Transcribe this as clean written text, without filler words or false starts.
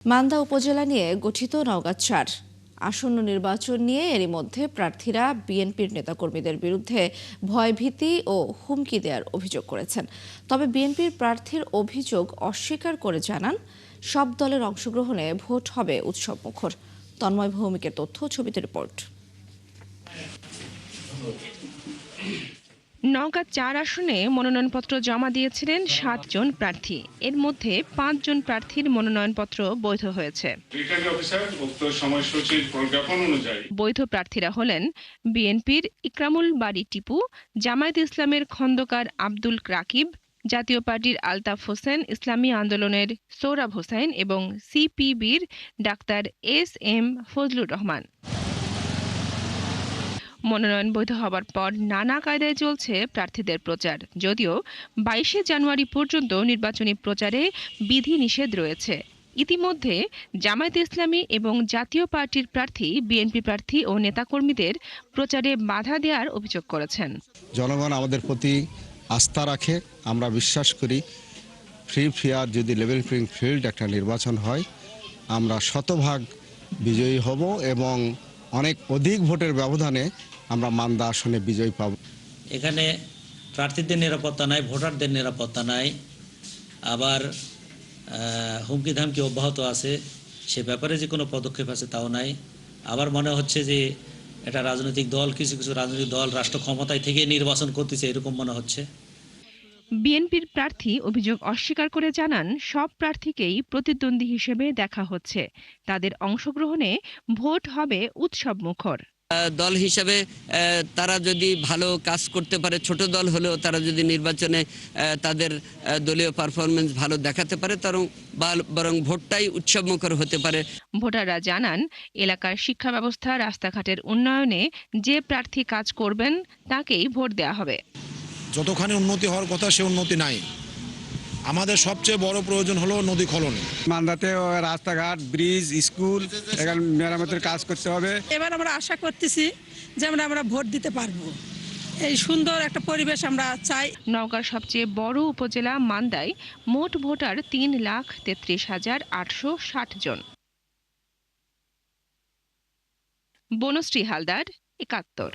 মান্দা উপজেলা নিয়ে গঠিত নওগাঁ ৪ আসন্ন নির্বাচন নিয়ে এরই মধ্যে প্রার্থীরা বিএনপির নেতাকর্মীদের বিরুদ্ধে ভয়ভীতি ও হুমকি দেওয়ার অভিযোগ করেছেন। তবে বিএনপির প্রার্থীর অভিযোগ অস্বীকার করে জানান, সব দলের অংশগ্রহণে ভোট হবে উৎসবমুখর। তন্ময় ভৌমিকের তথ্য, ছবিতে রিপোর্ট। নওগাঁ ৪ আসনে মনোনয়নপত্র জমা দিয়েছিলেন ৭ জন প্রার্থী। এর মধ্যে ৫ জন প্রার্থীর মনোনয়নপত্র বৈধ হয়েছে। বৈধ প্রার্থীরা হলেন বিএনপির ইকরামুল বারী টিপু, জামায়াত ইসলামের খন্দকার আব্দুল রাকিব, জাতীয় পার্টির আলতাফ হোসেন, ইসলামী আন্দোলনের সোহরাব হোসেন এবং সিপিবির ডাক্তার এস.এম. ফজলুর রহমান। মনোনয়ন বৈধ হবার পর নানা কায়দায় চলছে প্রার্থীদের প্রচার। যদিও ২২শে জানুয়ারি পর্যন্ত নির্বাচনী প্রচারে বিধিনিষেধ রয়েছে। ইতিমধ্যে জামায়াত ইসলামী এবং জাতীয় পার্টির প্রার্থী বিএনপি প্রার্থী ও নেতাকর্মীদের প্রচারে বাধা দেওয়ার অভিযোগ করেছেন। জনগণ আমাদের প্রতি আস্থা রাখে, আমরা বিশ্বাস করি ফ্রি ফেয়ার যদি লেভেল প্লেইং ফিল্ড একটা নির্বাচন হয়, আমরা শতভাগ বিজয়ী হব এবং অনেক অধিক ভোটের ব্যবধানে আমরা মান্দা আসনে বিজয় পাব। এখানে প্রার্থীদের নিরাপত্তা নাই, ভোটারদের নিরাপত্তা নাই, আবার হুমকি ধামকি অব্যাহত আছে। সে ব্যাপারে যে কোনো পদক্ষেপ আছে তাও নাই। আবার মনে হচ্ছে যে এটা রাজনৈতিক দল, কিছু কিছু রাজনৈতিক দল রাষ্ট্র ক্ষমতায় থেকে নির্বাচন করতেছে, এরকম মনে হচ্ছে। বিএনপির প্রার্থী অভিযোগ অস্বীকার করে জানান, সব প্রার্থীকেই প্রতিদ্বন্দ্বী হিসেবে দেখা হচ্ছে। তাদের অংশগ্রহণে ভোট হবে উৎসবমুখর। দল হিসাবে তারা যদি ভালো কাজ করতে পারে, ছোট দল হলেও তারা যদি নির্বাচনে তাদের দলীয় পারফরমেন্স ভালো দেখাতে পারে, বরং ভোটটাই উৎসবমুখর হতে পারে। ভোটাররা জানান, এলাকার শিক্ষা ব্যবস্থা, রাস্তাঘাটের উন্নয়নে যে প্রার্থী কাজ করবেন তাকেই ভোট দেওয়া হবে। যতখানি উন্নতি হওয়ার কথা সে উন্নতি নাই। আমাদের সবচেয়ে বড় প্রয়োজন হলো নদী খনন। মান্দাতে রাস্তাঘাট, ব্রিজ, স্কুল এখানে মেরামতের কাজ করতে হবে। এবার আমরা আশা করতেছি যে আমরা ভোট দিতে পারবো। এই সুন্দর একটা পরিবেশ আমরা চাই। নওগাঁর সবচেয়ে বড় উপজেলা মান্দায় মোট ভোটার ৩,33,860 জন। বনশ্রী হালদার, ৭১।